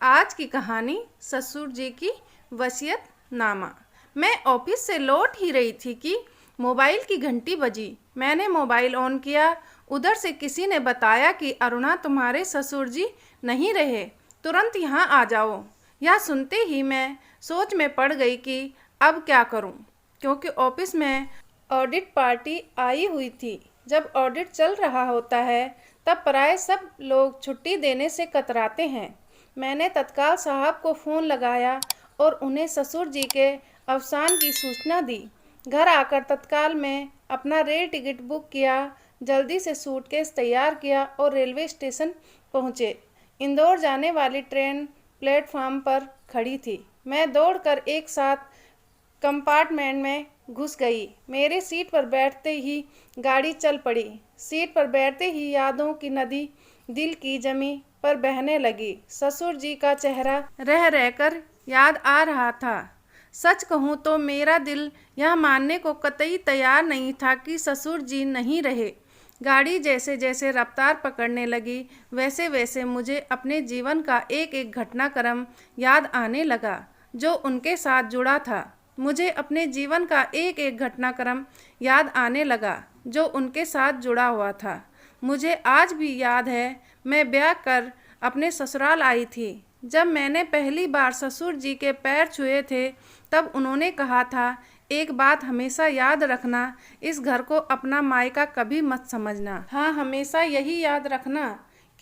आज की कहानी ससुर जी की वसीयतनामा। मैं ऑफिस से लौट ही रही थी कि मोबाइल की घंटी बजी। मैंने मोबाइल ऑन किया। उधर से किसी ने बताया कि अरुणा, तुम्हारे ससुर जी नहीं रहे, तुरंत यहाँ आ जाओ। यह सुनते ही मैं सोच में पड़ गई कि अब क्या करूँ, क्योंकि ऑफिस में ऑडिट पार्टी आई हुई थी। जब ऑडिट चल रहा होता है तब प्राय सब लोग छुट्टी देने से कतराते हैं। मैंने तत्काल साहब को फ़ोन लगाया और उन्हें ससुर जी के अवसान की सूचना दी। घर आकर तत्काल में अपना रेल टिकट बुक किया, जल्दी से सूटकेस तैयार किया और रेलवे स्टेशन पहुँचे। इंदौर जाने वाली ट्रेन प्लेटफार्म पर खड़ी थी। मैं दौड़कर एक साथ कंपार्टमेंट में घुस गई। मेरे सीट पर बैठते ही गाड़ी चल पड़ी। सीट पर बैठते ही यादों की नदी दिल की जमी पर बहने लगी। ससुर जी का चेहरा रह रहकर याद आ रहा था। सच कहूँ तो मेरा दिल यह मानने को कतई तैयार नहीं था कि ससुर जी नहीं रहे। गाड़ी जैसे जैसे रफ्तार पकड़ने लगी, वैसे वैसे मुझे अपने जीवन का एक एक घटनाक्रम याद आने लगा जो उनके साथ जुड़ा था। मुझे अपने जीवन का एक एक घटनाक्रम याद आने लगा जो उनके साथ जुड़ा हुआ था। मुझे आज भी याद है, मैं ब्याह कर अपने ससुराल आई थी। जब मैंने पहली बार ससुर जी के पैर छुए थे तब उन्होंने कहा था, एक बात हमेशा याद रखना, इस घर को अपना मायका कभी मत समझना। हाँ, हमेशा यही याद रखना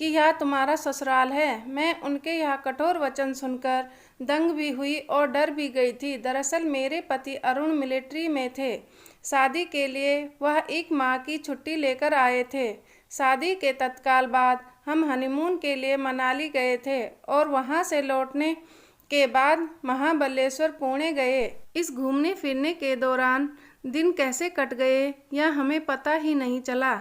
कि यह तुम्हारा ससुराल है। मैं उनके यह कठोर वचन सुनकर दंग भी हुई और डर भी गई थी। दरअसल मेरे पति अरुण मिलिट्री में थे। शादी के लिए वह 1 माह की छुट्टी लेकर आए थे। शादी के तत्काल बाद हम हनीमून के लिए मनाली गए थे और वहां से लौटने के बाद महाबलेश्वर पुणे गए। इस घूमने फिरने के दौरान दिन कैसे कट गए यह हमें पता ही नहीं चला।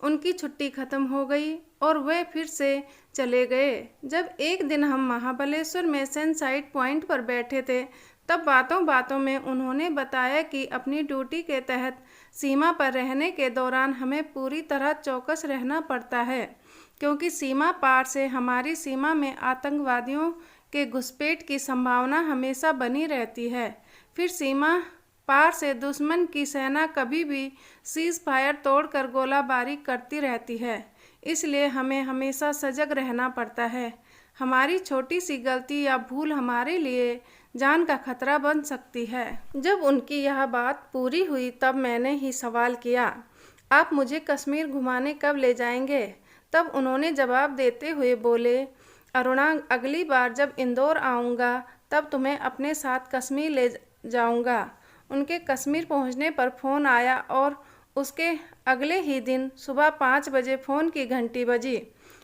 उनकी छुट्टी खत्म हो गई और वे फिर से चले गए। जब एक दिन हम महाबलेश्वर में सनसाइड पॉइंट पर बैठे थे तब बातों बातों में उन्होंने बताया कि अपनी ड्यूटी के तहत सीमा पर रहने के दौरान हमें पूरी तरह चौकस रहना पड़ता है, क्योंकि सीमा पार से हमारी सीमा में आतंकवादियों के घुसपैठ की संभावना हमेशा बनी रहती है। फिर सीमा पार से दुश्मन की सेना कभी भी सीज फायर तोड़कर गोलाबारी करती रहती है, इसलिए हमें हमेशा सजग रहना पड़ता है। हमारी छोटी सी गलती या भूल हमारे लिए जान का खतरा बन सकती है। जब उनकी यह बात पूरी हुई तब मैंने ही सवाल किया, आप मुझे कश्मीर घुमाने कब ले जाएंगे? तब उन्होंने जवाब देते हुए बोले, अरुणा, अगली बार जब इंदौर आऊँगा तब तुम्हें अपने साथ कश्मीर ले जाऊँगा। उनके कश्मीर पहुंचने पर फ़ोन आया और उसके अगले ही दिन सुबह 5 बजे फ़ोन की घंटी बजी।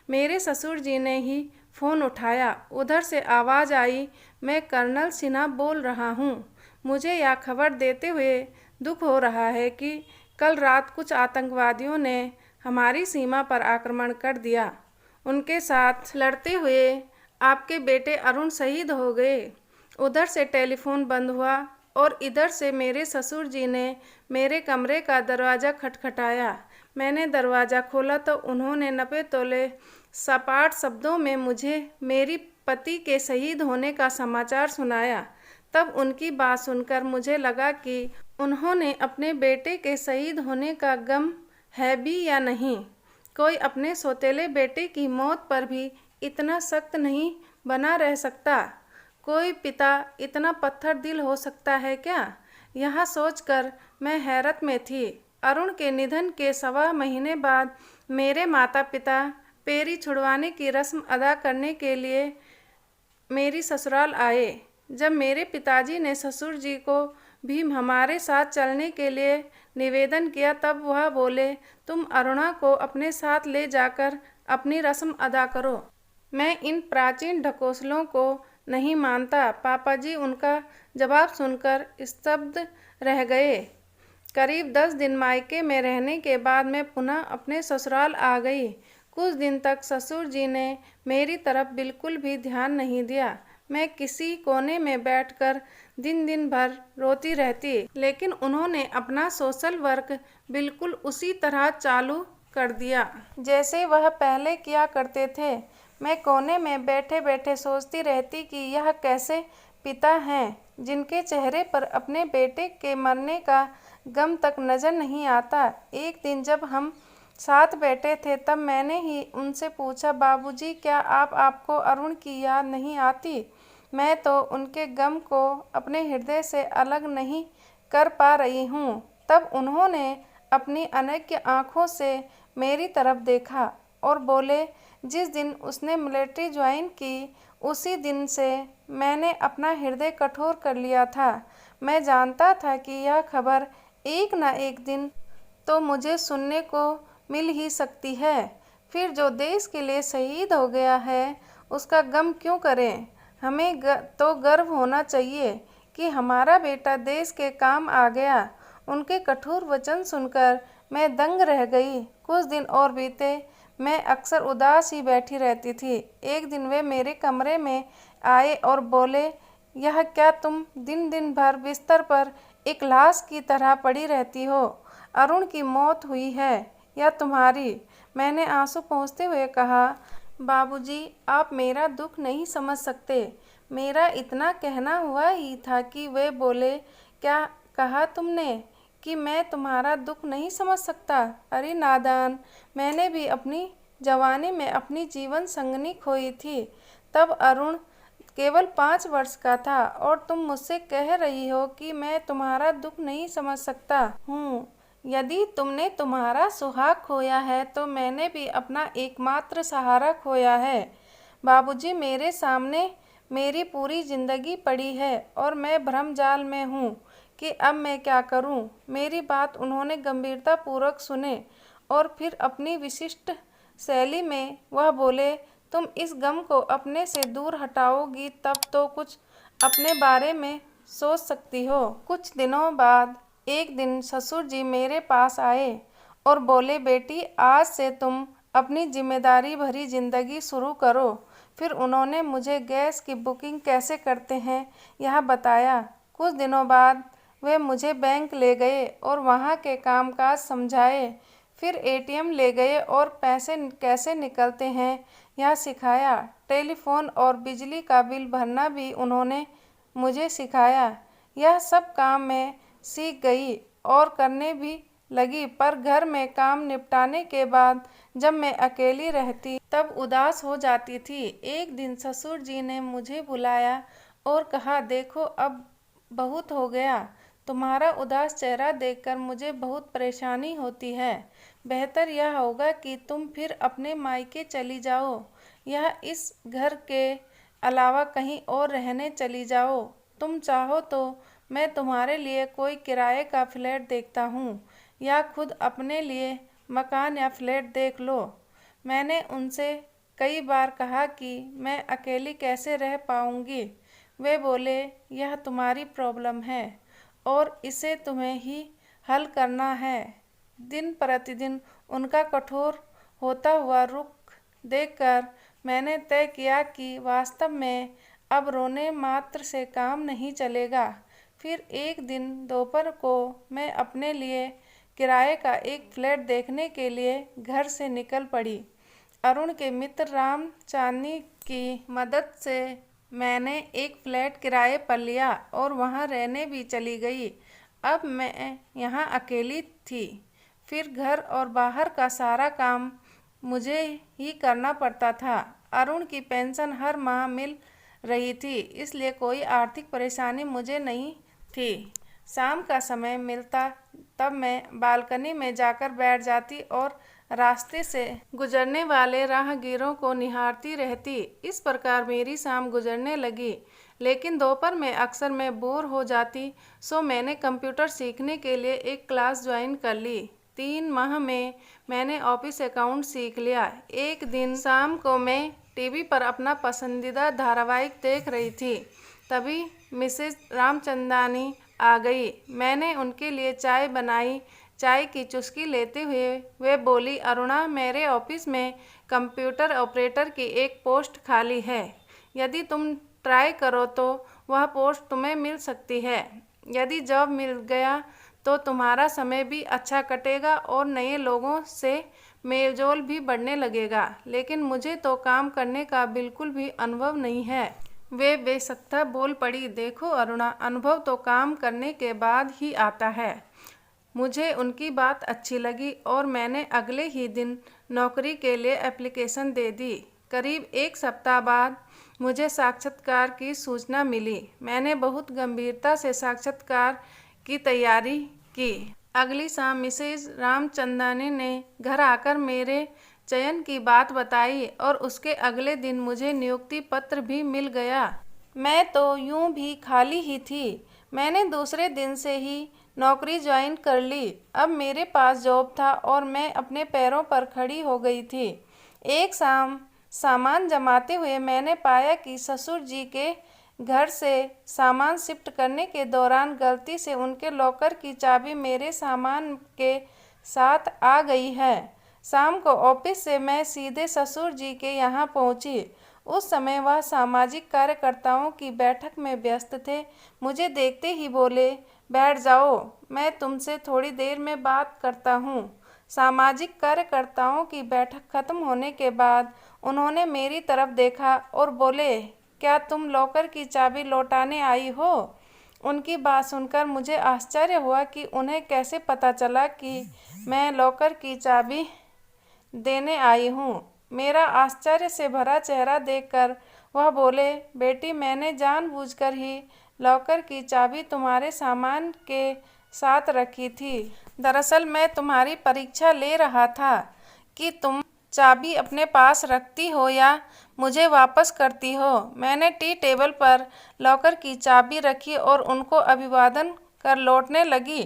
मेरे ससुर जी ने ही फ़ोन उठाया। उधर से आवाज़ आई, मैं कर्नल सिन्हा बोल रहा हूँ। मुझे यह खबर देते हुए दुख हो रहा है कि कल रात कुछ आतंकवादियों ने हमारी सीमा पर आक्रमण कर दिया। उनके साथ लड़ते हुए आपके बेटे अरुण शहीद हो गए। उधर से टेलीफोन बंद हुआ और इधर से मेरे ससुर जी ने मेरे कमरे का दरवाज़ा खटखटाया। मैंने दरवाज़ा खोला तो उन्होंने 90 तोले सपाट शब्दों में मुझे मेरी पति के शहीद होने का समाचार सुनाया। तब उनकी बात सुनकर मुझे लगा कि उन्होंने अपने बेटे के शहीद होने का गम है भी या नहीं। कोई अपने सौतेले बेटे की मौत पर भी इतना सख्त नहीं बना रह सकता। कोई पिता इतना पत्थर दिल हो सकता है क्या? यह सोचकर मैं हैरत में थी। अरुण के निधन के 1.25 महीने बाद मेरे माता पिता पेरी छुड़वाने की रस्म अदा करने के लिए मेरी ससुराल आए। जब मेरे पिताजी ने ससुर जी को भी हमारे साथ चलने के लिए निवेदन किया तब वह बोले, तुम अरुणा को अपने साथ ले जाकर अपनी रस्म अदा करो। मैं इन प्राचीन ढकोसलों को नहीं मानता। पापा जी उनका जवाब सुनकर स्तब्ध रह गए। करीब 10 दिन मायके में रहने के बाद मैं पुनः अपने ससुराल आ गई। कुछ दिन तक ससुर जी ने मेरी तरफ बिल्कुल भी ध्यान नहीं दिया। मैं किसी कोने में बैठकर दिन भर रोती रहती, लेकिन उन्होंने अपना सोशल वर्क बिल्कुल उसी तरह चालू कर दिया जैसे वह पहले किया करते थे। मैं कोने में बैठे बैठे सोचती रहती कि यह कैसे पिता हैं जिनके चेहरे पर अपने बेटे के मरने का गम तक नज़र नहीं आता। एक दिन जब हम साथ बैठे थे तब मैंने ही उनसे पूछा, बाबूजी क्या आपको अरुण की याद नहीं आती? मैं तो उनके गम को अपने हृदय से अलग नहीं कर पा रही हूँ। तब उन्होंने अपनी अनज्ञ आँखों से मेरी तरफ देखा और बोले, जिस दिन उसने मिलिट्री ज्वाइन की उसी दिन से मैंने अपना हृदय कठोर कर लिया था। मैं जानता था कि यह खबर एक न एक दिन तो मुझे सुनने को मिल ही सकती है। फिर जो देश के लिए शहीद हो गया है उसका गम क्यों करें? हमें तो गर्व होना चाहिए कि हमारा बेटा देश के काम आ गया। उनके कठोर वचन सुनकर मैं दंग रह गई। कुछ दिन और बीते, मैं अक्सर उदास ही बैठी रहती थी। एक दिन वे मेरे कमरे में आए और बोले, यह क्या तुम दिन दिन भर बिस्तर पर एक लाश की तरह पड़ी रहती हो? अरुण की मौत हुई है या तुम्हारी? मैंने आंसू पोंछते हुए कहा, बाबूजी आप मेरा दुख नहीं समझ सकते। मेरा इतना कहना हुआ ही था कि वे बोले, क्या कहा तुमने कि मैं तुम्हारा दुख नहीं समझ सकता? अरे नादान, मैंने भी अपनी जवानी में अपनी जीवन संगनी खोई थी। तब अरुण केवल 5 वर्ष का था और तुम मुझसे कह रही हो कि मैं तुम्हारा दुख नहीं समझ सकता हूँ। यदि तुमने तुम्हारा सुहाग खोया है तो मैंने भी अपना एकमात्र सहारा खोया है। बाबूजी मेरे सामने मेरी पूरी जिंदगी पड़ी है और मैं भ्रमजाल में हूँ कि अब मैं क्या करूँ। मेरी बात उन्होंने गंभीरतापूर्वक सुने और फिर अपनी विशिष्ट शैली में वह बोले, तुम इस गम को अपने से दूर हटाओगी तब तो कुछ अपने बारे में सोच सकती हो। कुछ दिनों बाद एक दिन ससुर जी मेरे पास आए और बोले, बेटी आज से तुम अपनी जिम्मेदारी भरी जिंदगी शुरू करो। फिर उन्होंने मुझे गैस की बुकिंग कैसे करते हैं यह बताया। कुछ दिनों बाद वे मुझे बैंक ले गए और वहाँ के कामकाज समझाए। फिर एटीएम ले गए और पैसे कैसे निकलते हैं यह सिखाया। टेलीफोन और बिजली का बिल भरना भी उन्होंने मुझे सिखाया। यह सब काम मैं सीख गई और करने भी लगी, पर घर में काम निपटाने के बाद जब मैं अकेली रहती तब उदास हो जाती थी। एक दिन ससुर जी ने मुझे बुलाया और कहा, देखो अब बहुत हो गया। तुम्हारा उदास चेहरा देखकर मुझे बहुत परेशानी होती है। बेहतर यह होगा कि तुम फिर अपने मायके चली जाओ या इस घर के अलावा कहीं और रहने चली जाओ। तुम चाहो तो मैं तुम्हारे लिए कोई किराए का फ्लैट देखता हूँ या खुद अपने लिए मकान या फ्लैट देख लो। मैंने उनसे कई बार कहा कि मैं अकेली कैसे रह पाऊँगी। वे बोले, यह तुम्हारी प्रॉब्लम है और इसे तुम्हें ही हल करना है। दिन प्रतिदिन उनका कठोर होता हुआ रुख देखकर मैंने तय किया कि वास्तव में अब रोने मात्र से काम नहीं चलेगा। फिर एक दिन दोपहर को मैं अपने लिए किराए का एक फ्लैट देखने के लिए घर से निकल पड़ी। अरुण के मित्र राम चांदनी की मदद से मैंने एक फ्लैट किराए पर लिया और वहां रहने भी चली गई। अब मैं यहाँ अकेली थी। फिर घर और बाहर का सारा काम मुझे ही करना पड़ता था। अरुण की पेंशन हर माह मिल रही थी, इसलिए कोई आर्थिक परेशानी मुझे नहीं थी। शाम का समय मिलता तब मैं बालकनी में जाकर बैठ जाती और रास्ते से गुजरने वाले राहगीरों को निहारती रहती। इस प्रकार मेरी शाम गुजरने लगी। लेकिन दोपहर में अक्सर मैं बोर हो जाती, सो मैंने कंप्यूटर सीखने के लिए एक क्लास ज्वाइन कर ली। 3 माह में मैंने ऑफिस अकाउंट सीख लिया। एक दिन शाम को मैं टीवी पर अपना पसंदीदा धारावाहिक देख रही थी, तभी मिसेज रामचंदानी आ गई। मैंने उनके लिए चाय बनाई। चाय की चुस्की लेते हुए वे बोली, अरुणा, मेरे ऑफिस में कंप्यूटर ऑपरेटर की एक पोस्ट खाली है। यदि तुम ट्राई करो तो वह पोस्ट तुम्हें मिल सकती है। यदि जॉब मिल गया तो तुम्हारा समय भी अच्छा कटेगा और नए लोगों से मेलजोल भी बढ़ने लगेगा। लेकिन मुझे तो काम करने का बिल्कुल भी अनुभव नहीं है। वे बेसत्ता बोल पड़ी। देखो अरुणा, अनुभव तो काम करने के बाद ही आता है। मुझे उनकी बात अच्छी लगी और मैंने अगले ही दिन नौकरी के लिए एप्लीकेशन दे दी। करीब 1 सप्ताह बाद मुझे साक्षात्कार की सूचना मिली। मैंने बहुत गंभीरता से साक्षात्कार की तैयारी की। अगली शाम मिसेज रामचंदानी ने घर आकर मेरे चयन की बात बताई और उसके अगले दिन मुझे नियुक्ति पत्र भी मिल गया। मैं तो यूं भी खाली ही थी। मैंने दूसरे दिन से ही नौकरी ज्वाइन कर ली। अब मेरे पास जॉब था और मैं अपने पैरों पर खड़ी हो गई थी। एक शाम सामान जमाते हुए मैंने पाया कि ससुर जी के घर से सामान शिफ्ट करने के दौरान गलती से उनके लॉकर की चाबी मेरे सामान के साथ आ गई है। शाम को ऑफिस से मैं सीधे ससुर जी के यहाँ पहुँची। उस समय वह सामाजिक कार्यकर्ताओं की बैठक में व्यस्त थे। मुझे देखते ही बोले, बैठ जाओ, मैं तुमसे थोड़ी देर में बात करता हूँ। सामाजिक कार्यकर्ताओं की बैठक खत्म होने के बाद उन्होंने मेरी तरफ देखा और बोले, क्या तुम लॉकर की चाबी लौटाने आई हो? उनकी बात सुनकर मुझे आश्चर्य हुआ कि उन्हें कैसे पता चला कि मैं लॉकर की चाबी देने आई हूँ। मेरा आश्चर्य से भरा चेहरा देखकर वह बोले, बेटी, मैंने जानबूझकर ही लॉकर की चाबी तुम्हारे सामान के साथ रखी थी। दरअसल मैं तुम्हारी परीक्षा ले रहा था कि तुम चाबी अपने पास रखती हो या मुझे वापस करती हो। मैंने टी टेबल पर लॉकर की चाबी रखी और उनको अभिवादन कर लौटने लगी।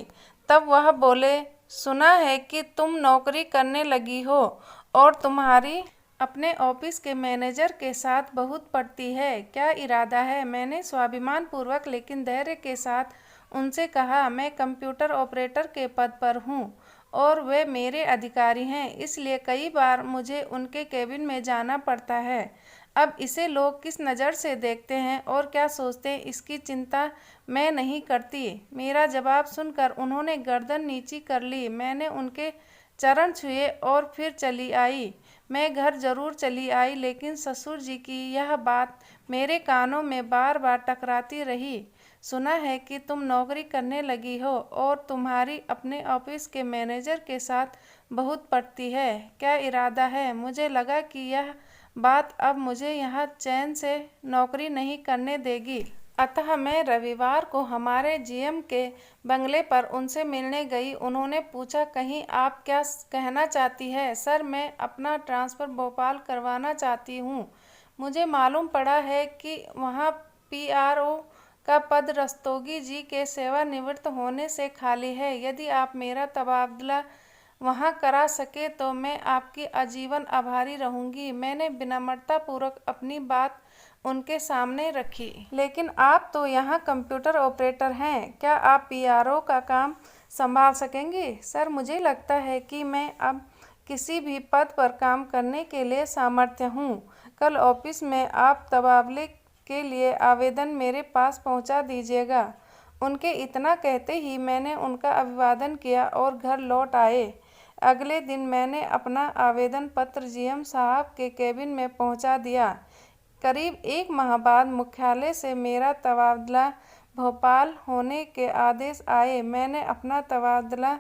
तब वह बोले, सुना है कि तुम नौकरी करने लगी हो और तुम्हारी अपने ऑफिस के मैनेजर के साथ बहुत पड़ती है। क्या इरादा है? मैंने स्वाभिमान पूर्वक लेकिन धैर्य के साथ उनसे कहा, मैं कंप्यूटर ऑपरेटर के पद पर हूँ और वे मेरे अधिकारी हैं, इसलिए कई बार मुझे उनके केबिन में जाना पड़ता है। अब इसे लोग किस नज़र से देखते हैं और क्या सोचते हैं, इसकी चिंता मैं नहीं करती। मेरा जवाब सुनकर उन्होंने गर्दन नीची कर ली। मैंने उनके चरण छुए और फिर चली आई। मैं घर जरूर चली आई, लेकिन ससुर जी की यह बात मेरे कानों में बार बार टकराती रही। सुना है कि तुम नौकरी करने लगी हो और तुम्हारी अपने ऑफिस के मैनेजर के साथ बहुत पड़ती है। क्या इरादा है? मुझे लगा कि यह बात अब मुझे यहाँ चैन से नौकरी नहीं करने देगी। अतः मैं रविवार को हमारे जीएम के बंगले पर उनसे मिलने गई। उन्होंने पूछा, कहीं आप क्या कहना चाहती है? सर, मैं अपना ट्रांसफ़र भोपाल करवाना चाहती हूँ। मुझे मालूम पड़ा है कि वहाँ पीआरओ का पद रस्तोगी जी के सेवानिवृत्त होने से खाली है। यदि आप मेरा तबादला वहाँ करा सके तो मैं आपकी आजीवन आभारी रहूँगी। मैंने विनम्रतापूर्वक अपनी बात उनके सामने रखी। लेकिन आप तो यहाँ कंप्यूटर ऑपरेटर हैं, क्या आप पीआरओ का काम संभाल सकेंगी? सर, मुझे लगता है कि मैं अब किसी भी पद पर काम करने के लिए सामर्थ्य हूँ। कल ऑफिस में आप तबादले के लिए आवेदन मेरे पास पहुँचा दीजिएगा। उनके इतना कहते ही मैंने उनका अभिवादन किया और घर लौट आए। अगले दिन मैंने अपना आवेदन पत्र जीएम साहब के केबिन में पहुँचा दिया। करीब 1 माह बाद मुख्यालय से मेरा तबादला भोपाल होने के आदेश आए। मैंने अपना तबादला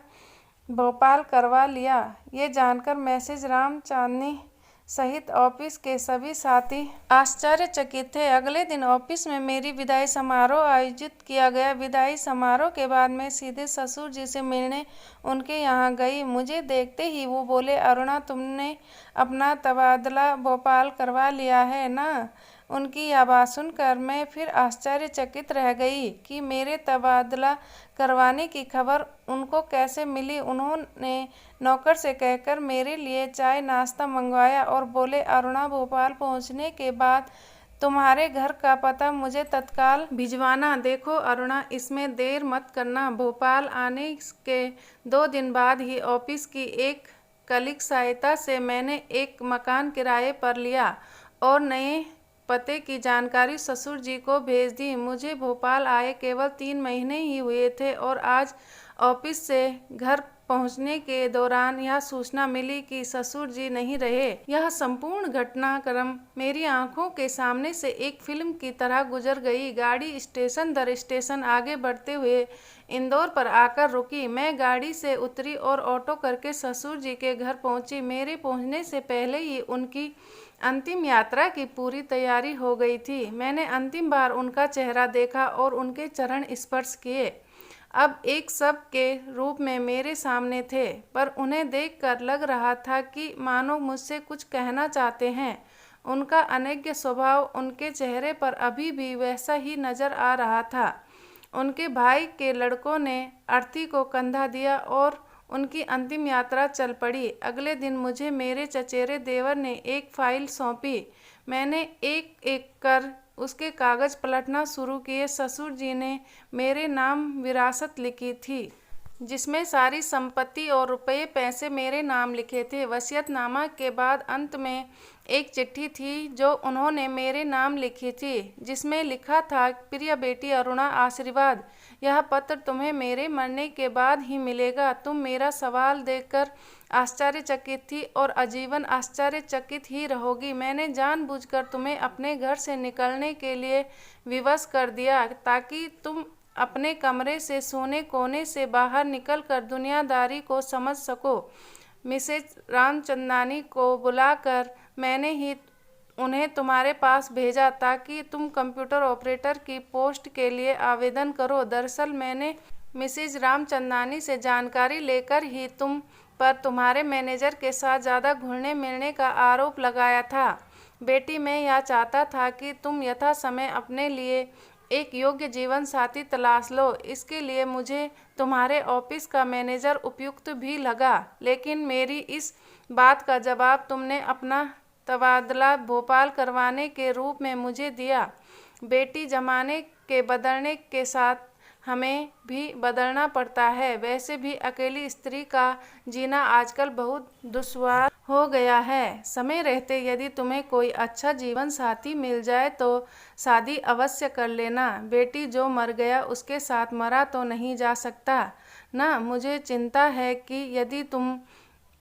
भोपाल करवा लिया। ये जानकर मैसेज रामचांदनी सहित ऑफिस के सभी साथी आश्चर्यचकित थे। अगले दिन ऑफिस में मेरी विदाई समारोह आयोजित किया गया। विदाई समारोह के बाद मैं सीधे ससुर जी से मिलने उनके यहाँ गई। मुझे देखते ही वो बोले, अरुणा, तुमने अपना तबादला भोपाल करवा लिया है ना? उनकी यह बात सुनकर मैं फिर आश्चर्यचकित रह गई कि मेरे तबादला करवाने की खबर उनको कैसे मिली। उन्होंने नौकर से कहकर मेरे लिए चाय नाश्ता मंगवाया और बोले, अरुणा, भोपाल पहुंचने के बाद तुम्हारे घर का पता मुझे तत्काल भिजवाना। देखो अरुणा, इसमें देर मत करना। भोपाल आने के 2 दिन बाद ही ऑफिस की एक कलीग सहायता से मैंने एक मकान किराए पर लिया और नए पते की जानकारी ससुर जी को भेज दी। मुझे भोपाल आए केवल 3 महीने ही हुए थे और आज ऑफिस से घर पहुंचने के दौरान यह सूचना मिली कि ससुर जी नहीं रहे। यह संपूर्ण घटनाक्रम मेरी आंखों के सामने से एक फिल्म की तरह गुजर गई। गाड़ी स्टेशन दर स्टेशन आगे बढ़ते हुए इंदौर पर आकर रुकी। मैं गाड़ी से उतरी और ऑटो करके ससुर जी के घर पहुंची। मेरे पहुंचने से पहले ही उनकी अंतिम यात्रा की पूरी तैयारी हो गई थी। मैंने अंतिम बार उनका चेहरा देखा और उनके चरण स्पर्श किए। अब एक शव के रूप में मेरे सामने थे, पर उन्हें देखकर लग रहा था कि मानो मुझसे कुछ कहना चाहते हैं। उनका अनैक्य स्वभाव उनके चेहरे पर अभी भी वैसा ही नजर आ रहा था। उनके भाई के लड़कों ने अर्थी को कंधा दिया और उनकी अंतिम यात्रा चल पड़ी। अगले दिन मुझे मेरे चचेरे देवर ने एक फाइल सौंपी। मैंने एक एक कर उसके कागज पलटना शुरू किए। ससुर जी ने मेरे नाम विरासत लिखी थी, जिसमें सारी संपत्ति और रुपये पैसे मेरे नाम लिखे थे। वसीयतनामा के बाद अंत में एक चिट्ठी थी जो उन्होंने मेरे नाम लिखी थी, जिसमें लिखा था, प्रिय बेटी अरुणा, आशीर्वाद। यह पत्र तुम्हें मेरे मरने के बाद ही मिलेगा। तुम मेरा सवाल देखकर आश्चर्यचकित थी और आजीवन आश्चर्यचकित ही रहोगी। मैंने जानबूझकर तुम्हें अपने घर से निकलने के लिए विवश कर दिया, ताकि तुम अपने कमरे से सोने कोने से बाहर निकलकर दुनियादारी को समझ सको। मिसेज रामचंदानी को बुलाकर मैंने ही उन्हें तुम्हारे पास भेजा, ताकि तुम कंप्यूटर ऑपरेटर की पोस्ट के लिए आवेदन करो। दरअसल मैंने मिसेज रामचंदानी से जानकारी लेकर ही तुम पर तुम्हारे मैनेजर के साथ ज़्यादा घुलने मिलने का आरोप लगाया था। बेटी, मैं यह चाहता था कि तुम यथा समय अपने लिए एक योग्य जीवन साथी तलाश लो। इसके लिए मुझे तुम्हारे ऑफिस का मैनेजर उपयुक्त भी लगा, लेकिन मेरी इस बात का जवाब तुमने अपना तबादला भोपाल करवाने के रूप में मुझे दिया। बेटी, जमाने के बदलने के साथ हमें भी बदलना पड़ता है। वैसे भी अकेली स्त्री का जीना आजकल बहुत दुश्वार हो गया है। समय रहते यदि तुम्हें कोई अच्छा जीवन साथी मिल जाए तो शादी अवश्य कर लेना। बेटी, जो मर गया उसके साथ मरा तो नहीं जा सकता ना। मुझे चिंता है कि यदि तुम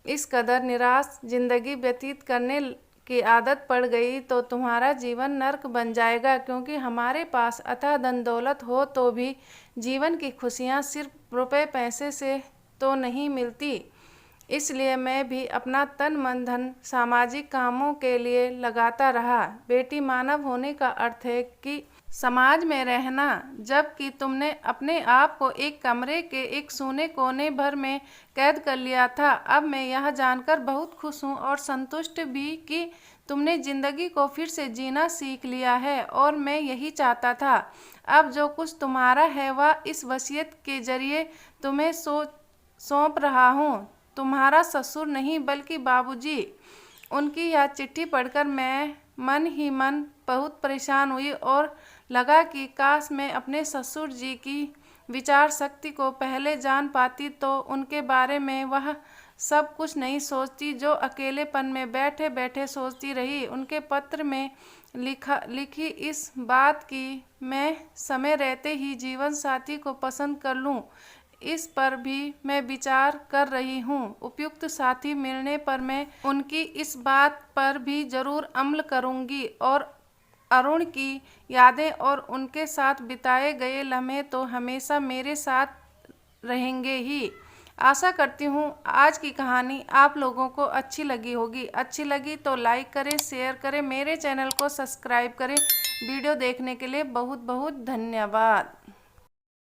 इस कदर निराश जिंदगी व्यतीत करने की आदत पड़ गई तो तुम्हारा जीवन नर्क बन जाएगा, क्योंकि हमारे पास अथाह धन दौलत हो तो भी जीवन की खुशियाँ सिर्फ रुपए पैसे से तो नहीं मिलती। इसलिए मैं भी अपना तन मन धन सामाजिक कामों के लिए लगाता रहा। बेटी, मानव होने का अर्थ है कि समाज में रहना, जबकि तुमने अपने आप को एक कमरे के एक सूने कोने भर में कैद कर लिया था। अब मैं यह जानकर बहुत खुश हूँ और संतुष्ट भी कि तुमने जिंदगी को फिर से जीना सीख लिया है, और मैं यही चाहता था। अब जो कुछ तुम्हारा है वह इस वसीयत के जरिए तुम्हें सौंप रहा हूँ। तुम्हारा ससुर नहीं बल्कि बाबूजी। उनकी यह चिट्ठी पढ़कर मैं मन ही मन बहुत परेशान हुई और लगा कि काश मैं अपने ससुर जी की विचार शक्ति को पहले जान पाती तो उनके बारे में वह सब कुछ नहीं सोचती जो अकेलेपन में बैठे बैठे सोचती रही। उनके पत्र में लिखी इस बात की मैं समय रहते ही जीवन साथी को पसंद कर लूं, इस पर भी मैं विचार कर रही हूँ। उपयुक्त साथी मिलने पर मैं उनकी इस बात पर भी जरूर अमल करूँगी, और अरुण की यादें और उनके साथ बिताए गए लम्हे तो हमेशा मेरे साथ रहेंगे ही। आशा करती हूँ आज की कहानी आप लोगों को अच्छी लगी होगी। अच्छी लगी तो लाइक करें, शेयर करें, मेरे चैनल को सब्सक्राइब करें। वीडियो देखने के लिए बहुत बहुत धन्यवाद।